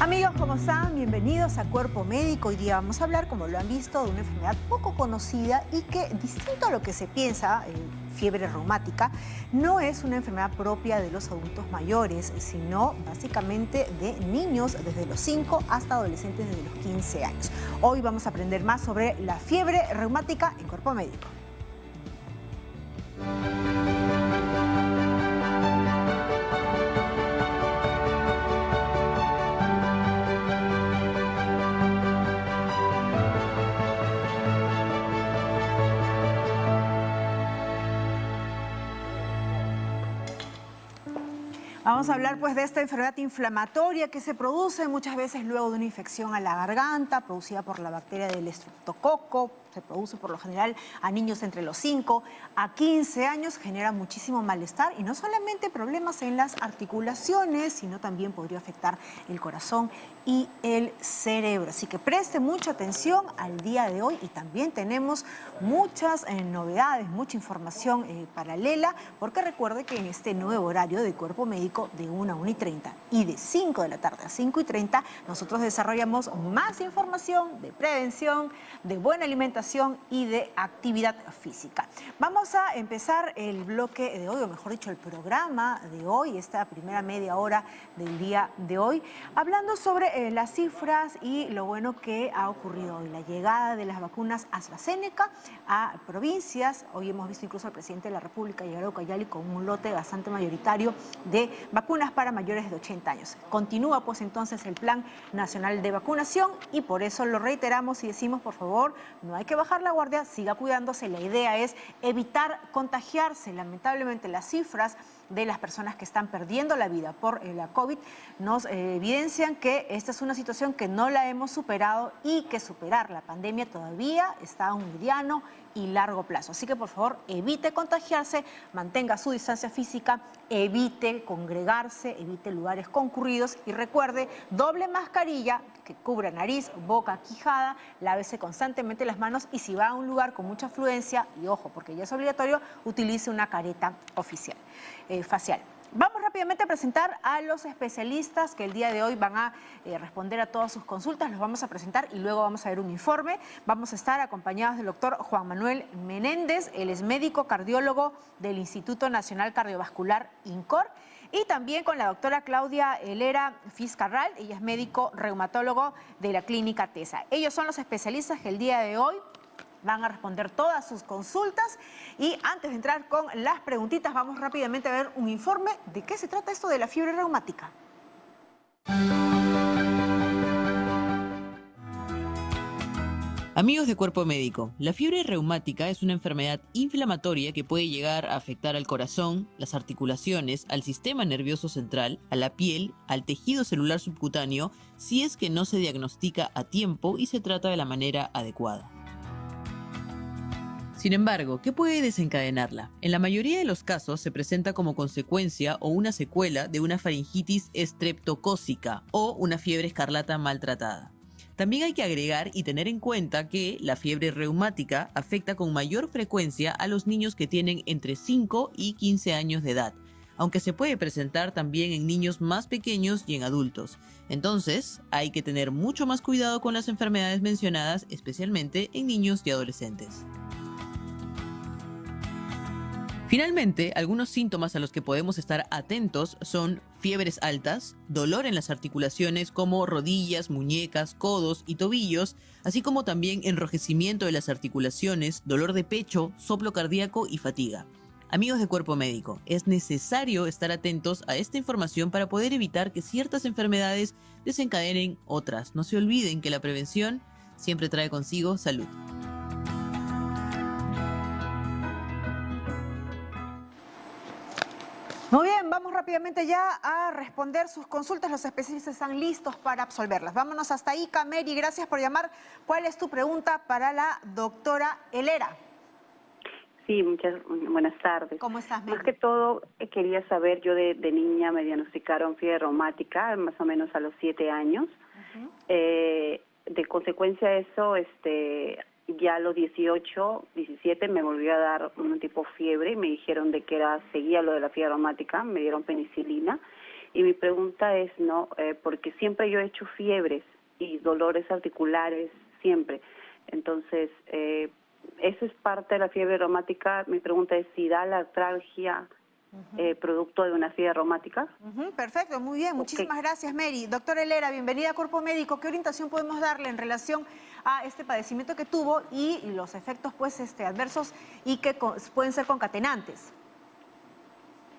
Amigos, ¿cómo están? Bienvenidos a Cuerpo Médico. Hoy día vamos a hablar, como lo han visto, de una enfermedad poco conocida y que, distinto a lo que se piensa, fiebre reumática, no es una enfermedad propia de los adultos mayores, sino básicamente de niños desde los 5 hasta adolescentes desde los 15 años. Hoy vamos a aprender más sobre la fiebre reumática en Cuerpo Médico. Vamos a hablar pues de esta enfermedad inflamatoria que se produce muchas veces luego de una infección a la garganta, producida por la bacteria del estreptococo. Se produce por lo general a niños entre los 5 a 15 años, genera muchísimo malestar y no solamente problemas en las articulaciones, sino también podría afectar el corazón y el cerebro. Así que preste mucha atención al día de hoy y también tenemos muchas novedades, mucha información paralela, porque recuerde que en este nuevo horario de Cuerpo Médico de 1 a 1 y 30 y de 5 de la tarde a 5 y 30, nosotros desarrollamos más información de prevención, de buena alimentación y de actividad física. Vamos a empezar el bloque de hoy, o mejor dicho, el programa de hoy, esta primera media hora del día de hoy, hablando sobre las cifras y lo bueno que ha ocurrido hoy, la llegada de las vacunas AstraZeneca a provincias. Hoy hemos visto incluso al presidente de la República llegar a Ucayali con un lote bastante mayoritario de vacunas para mayores de 80 años. Continúa pues entonces el Plan Nacional de Vacunación y por eso lo reiteramos y decimos, por favor, no hay que bajar la guardia, siga cuidándose. La idea es evitar contagiarse. Lamentablemente las cifras de las personas que están perdiendo la vida por la COVID nos evidencian que esta es una situación que no la hemos superado y que superar la pandemia todavía está a un mediano y largo plazo. Así que por favor evite contagiarse, mantenga su distancia física, evite congregarse, evite lugares concurridos y recuerde, doble mascarilla que cubra nariz, boca, quijada, lávese constantemente las manos y si va a un lugar con mucha afluencia, y ojo, porque ya es obligatorio, utilice una careta facial. Vamos rápidamente a presentar a los especialistas que el día de hoy van a responder a todas sus consultas. Los vamos a presentar y luego vamos a ver un informe. Vamos a estar acompañados del doctor Juan Manuel Menéndez. Él es médico cardiólogo del Instituto Nacional Cardiovascular INCOR. Y también con la doctora Claudia Helera Fiscarral. Ella es médico reumatólogo de la Clínica TESA. Ellos son los especialistas que el día de hoy van a responder todas sus consultas y antes de entrar con las preguntitas vamos rápidamente a ver un informe de qué se trata esto de la fiebre reumática. Amigos de Cuerpo Médico, la fiebre reumática es una enfermedad inflamatoria que puede llegar a afectar al corazón, las articulaciones, al sistema nervioso central, a la piel, al tejido celular subcutáneo, si es que no se diagnostica a tiempo y se trata de la manera adecuada. Sin embargo, ¿qué puede desencadenarla? En la mayoría de los casos se presenta como consecuencia o una secuela de una faringitis estreptocócica o una fiebre escarlata maltratada. También hay que agregar y tener en cuenta que la fiebre reumática afecta con mayor frecuencia a los niños que tienen entre 5 y 15 años de edad, aunque se puede presentar también en niños más pequeños y en adultos. Entonces, hay que tener mucho más cuidado con las enfermedades mencionadas, especialmente en niños y adolescentes. Finalmente, algunos síntomas a los que podemos estar atentos son fiebres altas, dolor en las articulaciones como rodillas, muñecas, codos y tobillos, así como también enrojecimiento de las articulaciones, dolor de pecho, soplo cardíaco y fatiga. Amigos de Cuerpo Médico, es necesario estar atentos a esta información para poder evitar que ciertas enfermedades desencadenen otras. No se olviden que la prevención siempre trae consigo salud. Muy bien, vamos rápidamente ya a responder sus consultas. Los especialistas están listos para absolverlas. Vámonos hasta ahí, Cameri, gracias por llamar. ¿Cuál es tu pregunta para la doctora Helera? Sí, muchas buenas tardes. ¿Cómo estás, Mary? Más que todo, quería saber, yo de niña me diagnosticaron fiebre reumática, más o menos a los 7 años. De consecuencia de eso, ya a los 18, 17 me volvió a dar un tipo de fiebre y me dijeron de que seguía lo de la fiebre reumática, me dieron penicilina Y mi pregunta es, ¿no? Porque siempre yo he hecho fiebres y dolores articulares, siempre. Entonces, eso es parte de la fiebre reumática. Mi pregunta es si da la artralgia producto de una fiebre reumática. Perfecto, muy bien. Muchísimas gracias, Mary. Doctor Helera, bienvenida a Cuerpo Médico. ¿Qué orientación podemos darle en relación a este padecimiento que tuvo y los efectos pues, adversos y que pueden ser concatenantes?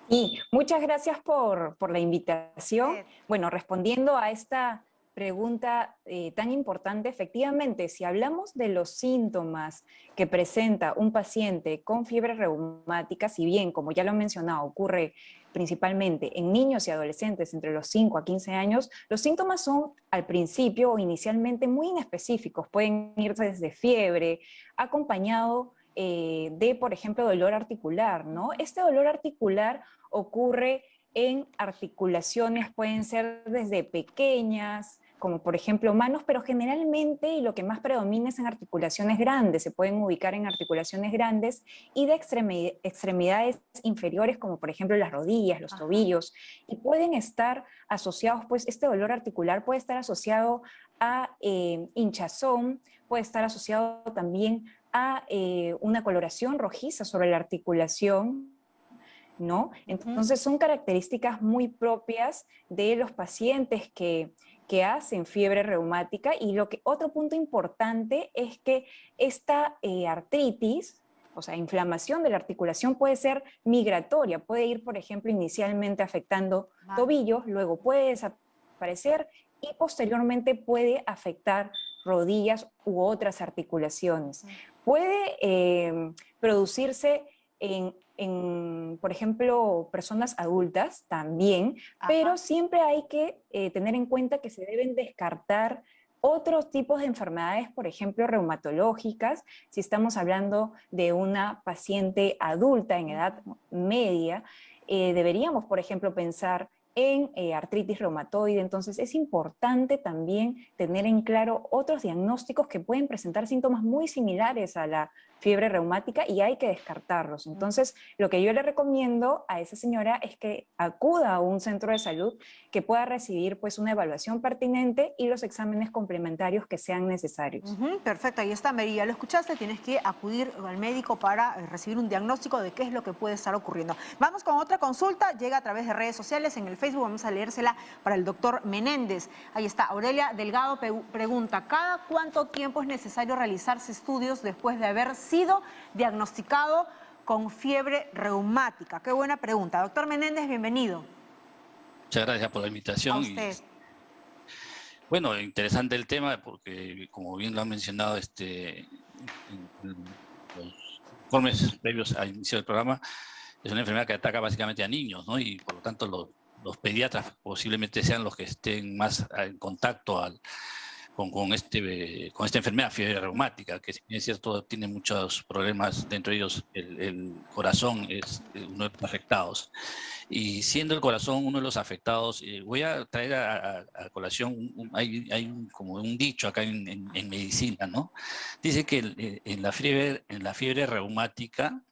Y muchas gracias por la invitación. Bueno, respondiendo a esta pregunta tan importante, efectivamente, si hablamos de los síntomas que presenta un paciente con fiebre reumática, si bien, como ya lo he mencionado, ocurre principalmente en niños y adolescentes entre los 5 a 15 años, los síntomas son al principio o inicialmente muy inespecíficos. Pueden ir desde fiebre, acompañado de, por ejemplo, dolor articular, ¿no? Este dolor articular ocurre en articulaciones, pueden ser desde pequeñas, como por ejemplo manos, pero generalmente y lo que más predomina es en articulaciones grandes, se pueden ubicar en articulaciones grandes y de extremidades inferiores, como por ejemplo las rodillas, los tobillos, y pueden estar asociados, pues este dolor articular puede estar asociado a hinchazón, puede estar asociado también a una coloración rojiza sobre la articulación, ¿no? Entonces son características muy propias de los pacientes que hacen fiebre reumática, y otro punto importante es que esta artritis, o sea, inflamación de la articulación puede ser migratoria, puede ir, por ejemplo, inicialmente afectando tobillos, luego puede desaparecer y posteriormente puede afectar rodillas u otras articulaciones. Puede producirse por ejemplo, personas adultas también, pero siempre hay que tener en cuenta que se deben descartar otros tipos de enfermedades, por ejemplo, reumatológicas. Si estamos hablando de una paciente adulta en edad media, deberíamos, por ejemplo, pensar en artritis reumatoide. Entonces es importante también tener en claro otros diagnósticos que pueden presentar síntomas muy similares a la fiebre reumática y hay que descartarlos. Entonces, lo que yo le recomiendo a esa señora es que acuda a un centro de salud que pueda recibir pues una evaluación pertinente y los exámenes complementarios que sean necesarios. Perfecto, ahí está, Mary, ya lo escuchaste, tienes que acudir al médico para recibir un diagnóstico de qué es lo que puede estar ocurriendo. Vamos con otra consulta, llega a través de redes sociales, en el Facebook, vamos a leérsela para el doctor Menéndez. Ahí está, Aurelia Delgado pregunta, ¿cada cuánto tiempo es necesario realizarse estudios después de haber sido diagnosticado con fiebre reumática? Qué buena pregunta. Doctor Menéndez, bienvenido. Muchas gracias por la invitación. A usted. Bueno, interesante el tema porque, como bien lo han mencionado en los informes previos al inicio del programa, es una enfermedad que ataca básicamente a niños, ¿no? Y por lo tanto los pediatras posiblemente sean los que estén más en contacto con esta enfermedad, fiebre reumática, que si bien es cierto tiene muchos problemas, dentro de ellos el corazón es uno de los afectados. Y siendo el corazón uno de los afectados, voy a traer a colación, hay como un dicho acá en medicina, ¿no? Dice que en la fiebre reumática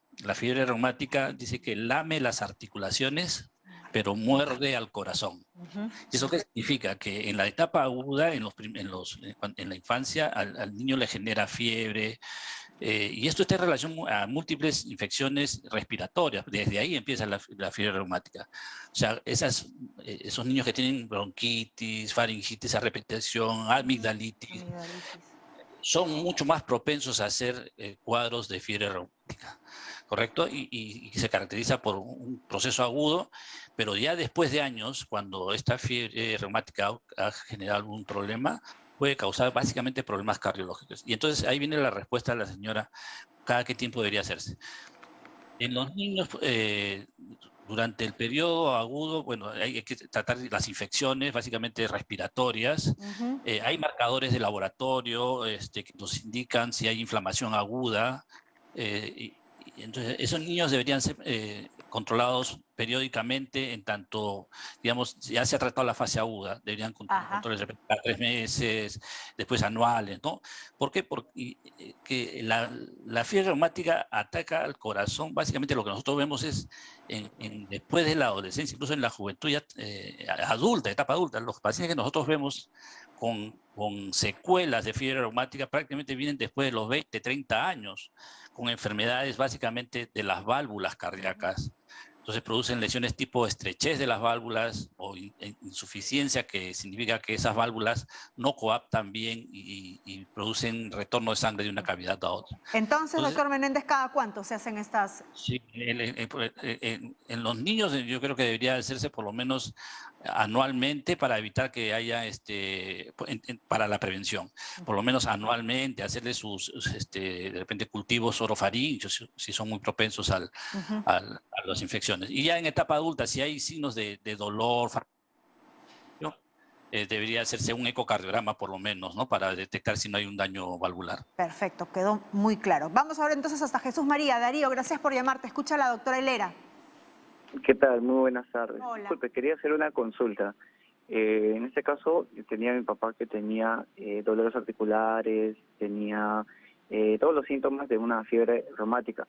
dice que lame las articulaciones, pero muerde al corazón. ¿Y eso qué significa? Que en la etapa aguda, en la infancia, al niño le genera fiebre, y esto está en relación a múltiples infecciones respiratorias. Desde ahí empieza la fiebre reumática. O sea, esos niños que tienen bronquitis, faringitis a repetición, amigdalitis, son mucho más propensos a hacer cuadros de fiebre reumática, ¿correcto? Y se caracteriza por un proceso agudo, pero ya después de años, cuando esta fiebre reumática ha generado algún problema, puede causar básicamente problemas cardiológicos. Y entonces ahí viene la respuesta de la señora, ¿cada qué tiempo debería hacerse? En los niños, durante el periodo agudo, bueno, hay que tratar las infecciones, básicamente respiratorias. Hay marcadores de laboratorio que nos indican si hay inflamación aguda. Entonces, esos niños deberían ser controlados periódicamente, en tanto, digamos, ya se ha tratado la fase aguda, deberían controles de repente cada 3 meses, después anuales, ¿no? ¿Por qué? Porque la fiebre reumática ataca al corazón. Básicamente lo que nosotros vemos es después de la adolescencia, incluso en la juventud ya, adulta, etapa adulta, los pacientes que nosotros vemos con secuelas de fiebre reumática prácticamente vienen después de los 20, 30 años, con enfermedades básicamente de las válvulas cardíacas. Entonces producen lesiones tipo estrechez de las válvulas o insuficiencia, que significa que esas válvulas no coaptan bien y producen retorno de sangre de una cavidad a otra. Entonces, doctor Menéndez, ¿cada cuánto se hacen estas? Sí, en los niños yo creo que debería hacerse por lo menos anualmente para evitar que haya, para la prevención, por lo menos anualmente, hacerle de repente cultivos orofaringios si son muy propensos a las infecciones. Y ya en etapa adulta, si hay signos de dolor, debería hacerse un ecocardiograma por lo menos, ¿no? Para detectar si no hay un daño valvular. Perfecto, quedó muy claro. Vamos ahora entonces hasta Jesús María. Darío, gracias por llamarte. Escucha a la doctora Helera. ¿Qué tal? Muy buenas tardes. Hola. Disculpe, quería hacer una consulta. En este caso, tenía a mi papá que tenía dolores articulares, tenía todos los síntomas de una fiebre reumática.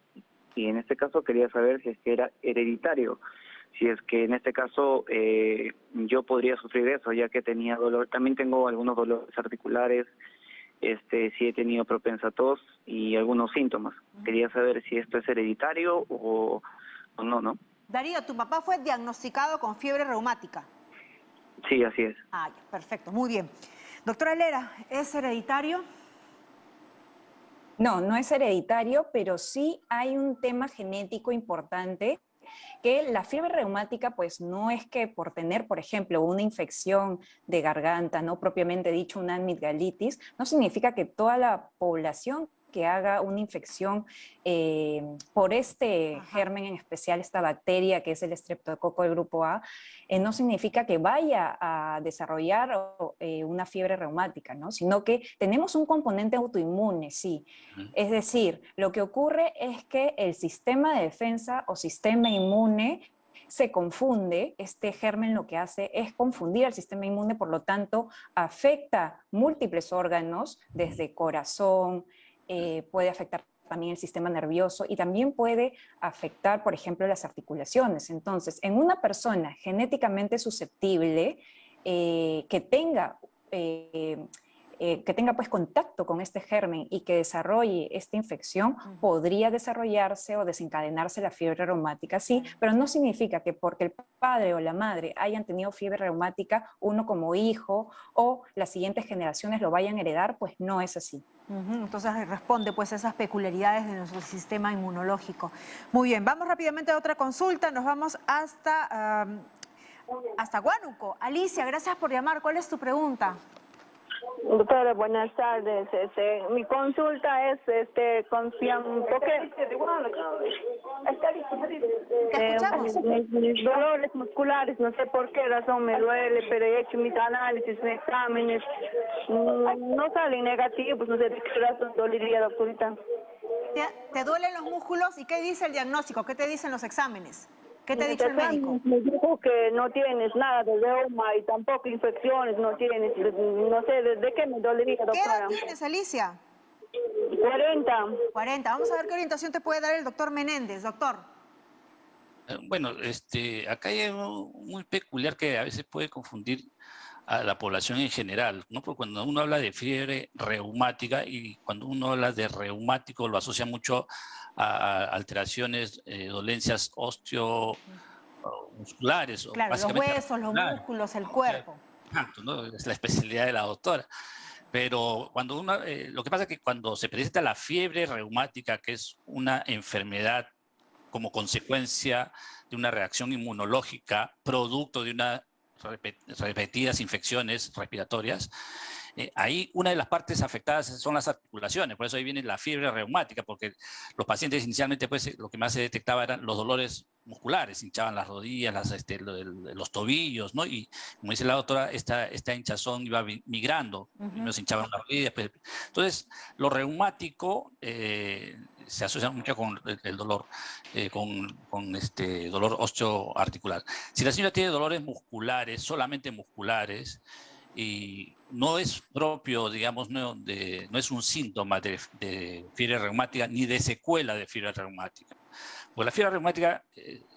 Y en este caso quería saber si es que era hereditario. Si es que en este caso yo podría sufrir eso, ya que tenía dolor. También tengo algunos dolores articulares, sí he tenido propensa tos y algunos síntomas. Quería saber si esto es hereditario o no, ¿no? Darío, tu papá fue diagnosticado con fiebre reumática. Sí, así es. Ah, ya, perfecto, muy bien. Doctora Helera, ¿es hereditario? No, no es hereditario, pero sí hay un tema genético importante, que la fiebre reumática pues no es que por tener, por ejemplo, una infección de garganta, no propiamente dicho una amigdalitis, no significa que toda la población que haga una infección por este germen en especial, esta bacteria que es el estreptococo del grupo A, no significa que vaya a desarrollar una fiebre reumática, ¿no? Sino que tenemos un componente autoinmune, sí. Es decir, lo que ocurre es que el sistema de defensa o sistema inmune se confunde. Este germen lo que hace es confundir al sistema inmune, por lo tanto afecta múltiples órganos, desde corazón, puede afectar también el sistema nervioso y también puede afectar, por ejemplo, las articulaciones. Entonces, en una persona genéticamente susceptible que tenga pues contacto con este germen y que desarrolle esta infección, podría desarrollarse o desencadenarse la fiebre reumática, sí, pero no significa que porque el padre o la madre hayan tenido fiebre reumática, uno como hijo o las siguientes generaciones lo vayan a heredar, pues no es así. Entonces responde pues a esas peculiaridades de nuestro sistema inmunológico. Muy bien, vamos rápidamente a otra consulta, nos vamos hasta Huánuco. Alicia, gracias por llamar, ¿cuál es tu pregunta? Doctora, buenas tardes. Mi consulta es mis dolores musculares, no sé por qué razón me duele, pero he hecho mis análisis, mis exámenes, no salen negativos, no sé de qué razón dolería, doctorita. ¿Te duelen los músculos y qué dice el diagnóstico? ¿Qué te dicen los exámenes? ¿Qué te ha dicho el médico? Me dijo que no tienes nada de reuma y tampoco infecciones, no tienes, no sé, ¿de qué me dolería, doctora? ¿Qué edad tienes, Alicia? 40. 40. Vamos a ver qué orientación te puede dar el doctor Menéndez. Doctor. Bueno, acá hay algo muy peculiar que a veces puede confundir a la población en general, ¿no? Porque cuando uno habla de fiebre reumática y cuando uno habla de reumático lo asocia mucho a alteraciones, dolencias osteomusculares. Claro, los huesos, los músculos, el cuerpo. ¿No? Es la especialidad de la doctora. Pero cuando uno, lo que pasa es que cuando se presenta la fiebre reumática, que es una enfermedad como consecuencia de una reacción inmunológica, producto de repetidas infecciones respiratorias, Ahí una de las partes afectadas son las articulaciones, por eso ahí viene la fiebre reumática, porque los pacientes inicialmente pues, lo que más se detectaba eran los dolores musculares, hinchaban las rodillas, los tobillos, ¿no? Y como dice la doctora, esta hinchazón iba migrando, primero se hinchaban las rodillas. Entonces, lo reumático se asocia mucho con el dolor, con dolor osteoarticular. Si la señora tiene dolores musculares, solamente musculares, y no es propio, digamos, no es un síntoma de fiebre reumática ni de secuela de fiebre reumática. Pues la fiebre reumática,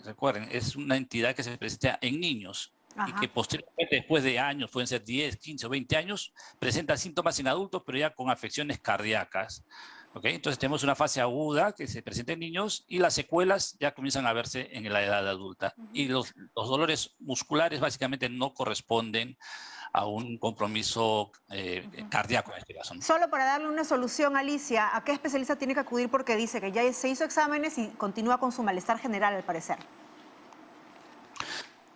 recuerden, es una entidad que se presenta en niños. Ajá. Y que posteriormente, después de años, pueden ser 10, 15 o 20 años, presenta síntomas en adultos, pero ya con afecciones cardíacas. ¿Okay? Entonces tenemos una fase aguda que se presenta en niños y las secuelas ya comienzan a verse en la edad adulta. Y los dolores musculares básicamente no corresponden a un compromiso cardíaco en este caso, ¿no? Solo para darle una solución, Alicia, ¿a qué especialista tiene que acudir? Porque dice que ya se hizo exámenes y continúa con su malestar general, al parecer.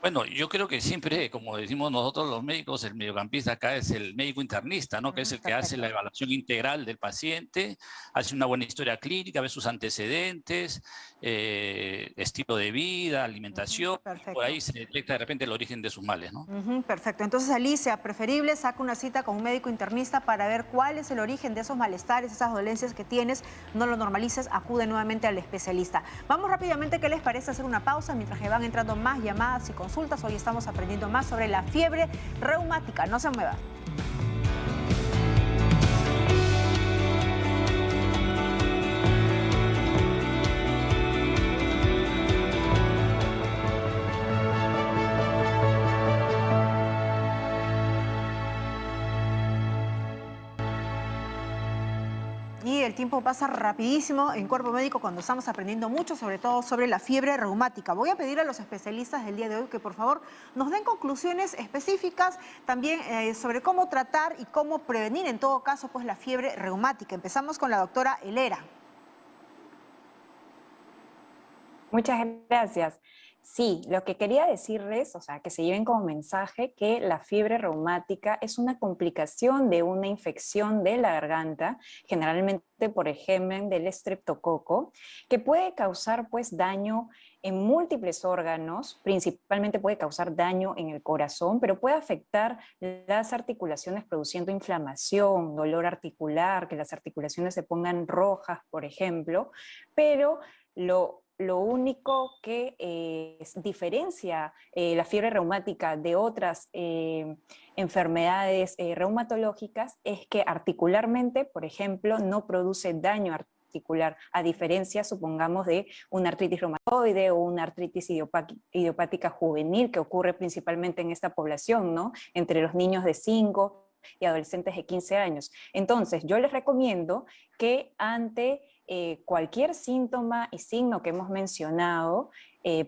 Bueno, yo creo que siempre, como decimos nosotros los médicos, el mediocampista acá es el médico internista, ¿no? Que es el que hace la evaluación integral del paciente, hace una buena historia clínica, ve sus antecedentes, estilo de vida, alimentación, por ahí se detecta de repente el origen de sus males, ¿no? Perfecto. Entonces, Alicia, preferible saca una cita con un médico internista para ver cuál es el origen de esos malestares, esas dolencias que tienes, no lo normalices, acude nuevamente al especialista. Vamos rápidamente, ¿qué les parece hacer una pausa mientras que van entrando más llamadas y consultas? Hoy estamos aprendiendo más sobre la fiebre reumática. No se mueva. Y el tiempo pasa rapidísimo en Cuerpo Médico cuando estamos aprendiendo mucho, sobre todo sobre la fiebre reumática. Voy a pedir a los especialistas del día de hoy que por favor nos den conclusiones específicas también sobre cómo tratar y cómo prevenir en todo caso pues la fiebre reumática. Empezamos con la doctora Helera. Muchas gracias. Sí, lo que quería decirles, o sea, que se lleven como mensaje que la fiebre reumática es una complicación de una infección de la garganta, generalmente por el germen del estreptococo, que puede causar pues daño en múltiples órganos, principalmente puede causar daño en el corazón, pero puede afectar las articulaciones produciendo inflamación, dolor articular, que las articulaciones se pongan rojas, por ejemplo, pero lo único que diferencia la fiebre reumática de otras enfermedades reumatológicas es que articularmente, por ejemplo, no produce daño articular, a diferencia, supongamos, de una artritis reumatoide o una artritis idiopática juvenil que ocurre principalmente en esta población, ¿no? Entre los niños de 5 y adolescentes de 15 años. Entonces, yo les recomiendo que ante cualquier síntoma y signo que hemos mencionado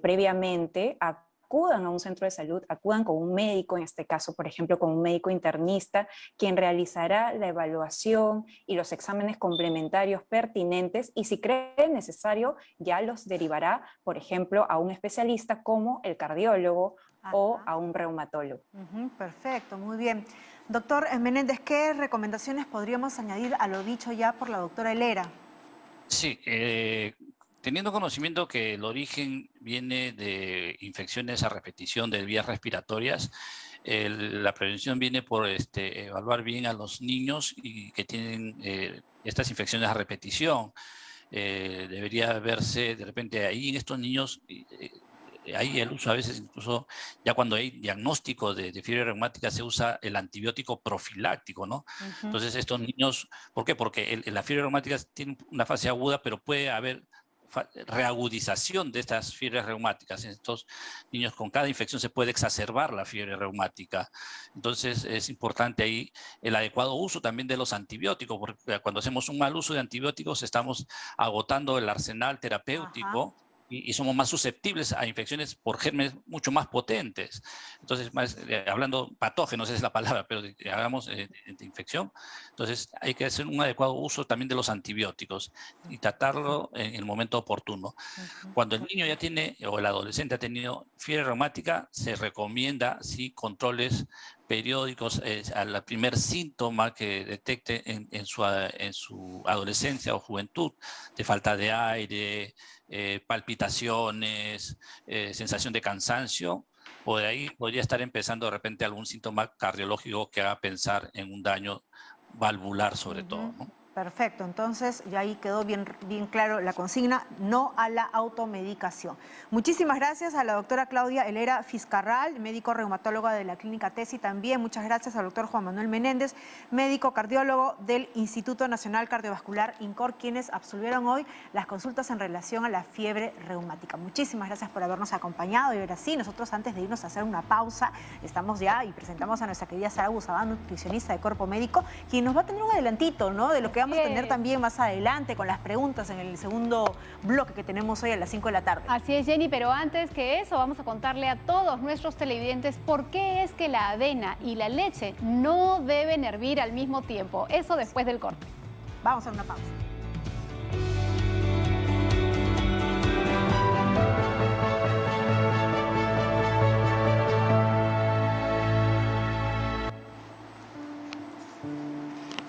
previamente, acudan a un centro de salud, acudan con un médico, en este caso, por ejemplo, con un médico internista, quien realizará la evaluación y los exámenes complementarios pertinentes y si cree necesario, ya los derivará, por ejemplo, a un especialista como el cardiólogo o a un reumatólogo. Perfecto, muy bien. Doctor Menéndez, ¿qué recomendaciones podríamos añadir a lo dicho ya por la doctora Helera? Sí, teniendo conocimiento que el origen viene de infecciones a repetición de vías respiratorias, la prevención viene por evaluar bien a los niños y que tienen estas infecciones a repetición. Debería verse de repente ahí en estos niños, hay el uso a veces incluso ya cuando hay diagnóstico de fiebre reumática se usa el antibiótico profiláctico, ¿no? Entonces estos niños, ¿por qué? Porque la fiebre reumática tiene una fase aguda, pero puede haber reagudización de estas fiebres reumáticas. En estos niños con cada infección se puede exacerbar la fiebre reumática. Entonces es importante ahí el adecuado uso también de los antibióticos, porque cuando hacemos un mal uso de antibióticos estamos agotando el arsenal terapéutico. Y somos más susceptibles a infecciones por gérmenes mucho más potentes. Entonces, hablando patógenos es la palabra, pero hablamos de infección. Entonces, hay que hacer un adecuado uso también de los antibióticos y tratarlo en el momento oportuno. Cuando el niño ya tiene, o el adolescente ha tenido fiebre reumática, se recomienda, sí, controles periódicos al primer síntoma que detecte en su adolescencia o juventud, de falta de aire, palpitaciones, sensación de cansancio, por ahí podría estar empezando de repente algún síntoma cardiológico que haga pensar en un daño valvular sobre todo, ¿no? Perfecto, entonces ya ahí quedó bien claro la consigna, no a la automedicación. Muchísimas gracias a la doctora Claudia Helera Fiscarral, médico reumatólogo de la Clínica Tesi también. Muchas gracias al doctor Juan Manuel Menéndez, médico cardiólogo del Instituto Nacional Cardiovascular INCOR, quienes absolvieron hoy las consultas en relación a la fiebre reumática. Muchísimas gracias por habernos acompañado y ahora sí, nosotros antes de irnos a hacer una pausa, estamos ya y presentamos a nuestra querida Sara Busabán, nutricionista de Cuerpo Médico, quien nos va a tener un adelantito, ¿no?, de lo que vamos a tener también más adelante con las preguntas en el segundo bloque que tenemos hoy a las 5 de la tarde. Así es, Jenny, pero antes que eso vamos a contarle a todos nuestros televidentes por qué es que la avena y la leche no deben hervir al mismo tiempo. Eso después del corte. Vamos a hacer una pausa.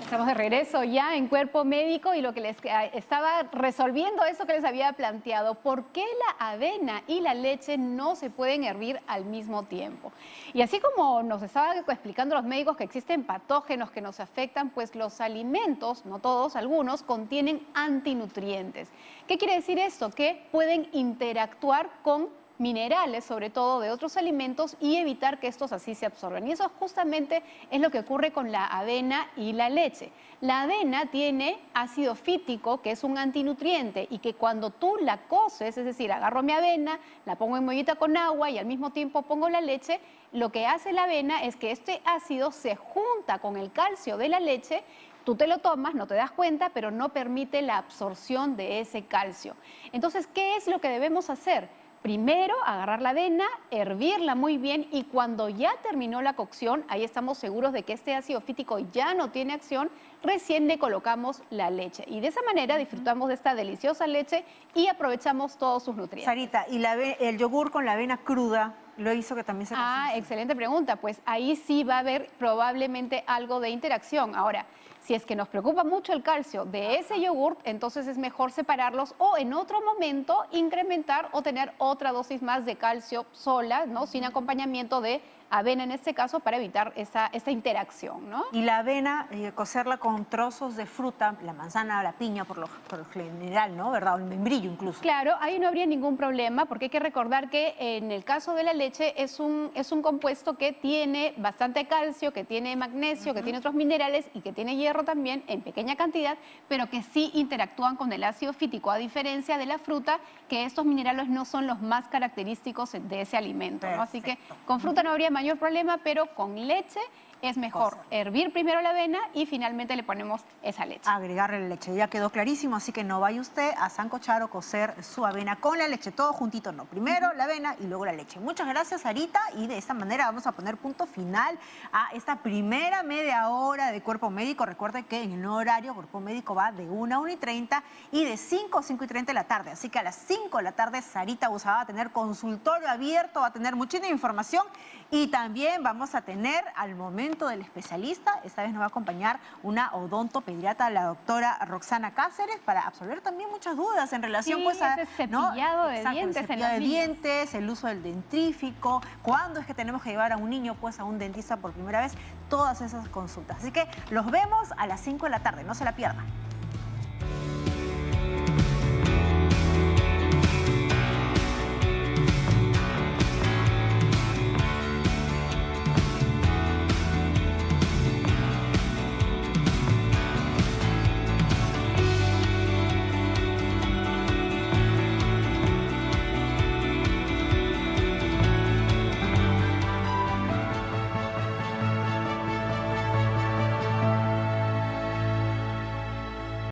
Estamos de regreso ya en Cuerpo Médico y lo que les estaba resolviendo eso que les había planteado. ¿Por qué la avena y la leche no se pueden hervir al mismo tiempo? Y así como nos estaban explicando los médicos que existen patógenos que nos afectan, pues los alimentos, no todos, algunos, contienen antinutrientes. ¿Qué quiere decir esto? Que pueden interactuar con minerales, sobre todo de otros alimentos, y evitar que estos así se absorban. Y eso justamente es lo que ocurre con la avena y la leche. La avena tiene ácido fítico, que es un antinutriente, y que cuando tú la coces, es decir, agarro mi avena, la pongo en mollita con agua y al mismo tiempo pongo la leche, lo que hace la avena es que este ácido se junta con el calcio de la leche. Tú te lo tomas, no te das cuenta, pero no permite la absorción de ese calcio. Entonces, ¿qué es lo que debemos hacer? Primero, agarrar la avena, hervirla muy bien y cuando ya terminó la cocción, ahí estamos seguros de que este ácido fítico ya no tiene acción, recién le colocamos la leche. Y de esa manera disfrutamos de esta deliciosa leche y aprovechamos todos sus nutrientes. Sarita, ¿y el yogur con la avena cruda lo hizo que también se consuma? Excelente pregunta. Pues ahí sí va a haber probablemente algo de interacción. Ahora, si es que nos preocupa mucho el calcio de ese yogur, entonces es mejor separarlos o en otro momento incrementar o tener otra dosis más de calcio sola, ¿no?, sin acompañamiento de avena en este caso, para evitar esta interacción, ¿no? Y la avena, cocerla con trozos de fruta, la manzana, la piña por lo general, ¿no?, ¿verdad? O el membrillo incluso. Claro, ahí no habría ningún problema porque hay que recordar que en el caso de la leche es un compuesto que tiene bastante calcio, que tiene magnesio, que tiene otros minerales y que tiene hierro también en pequeña cantidad, pero que sí interactúan con el ácido fítico, a diferencia de la fruta, que estos minerales no son los más característicos de ese alimento, ¿no? Así que con fruta no habría mayor problema, pero con leche es mejor hervir primero la avena y finalmente le ponemos esa leche. Agregarle la leche, ya quedó clarísimo, así que no vaya usted a sancochar o cocer su avena con la leche, todo juntito no. Primero la avena y luego la leche. Muchas gracias, Sarita, y de esta manera vamos a poner punto final a esta primera media hora de Cuerpo Médico. Recuerde que en el nuevo horario Cuerpo Médico va de 1 a 1:30 y de 5 a 5:30 de la tarde. Así que a las 5 de la tarde Sarita Busaba va a tener consultorio abierto, va a tener muchísima información y también vamos a tener al momento del especialista. Esta vez nos va a acompañar una odontopediatra, la doctora Roxana Cáceres, para absolver también muchas dudas en relación pues a ese cepillado de dientes, el cepillado de dientes, el uso del dentrífico, cuándo es que tenemos que llevar a un niño pues a un dentista por primera vez, todas esas consultas. Así que los vemos a las 5 de la tarde, no se la pierdan.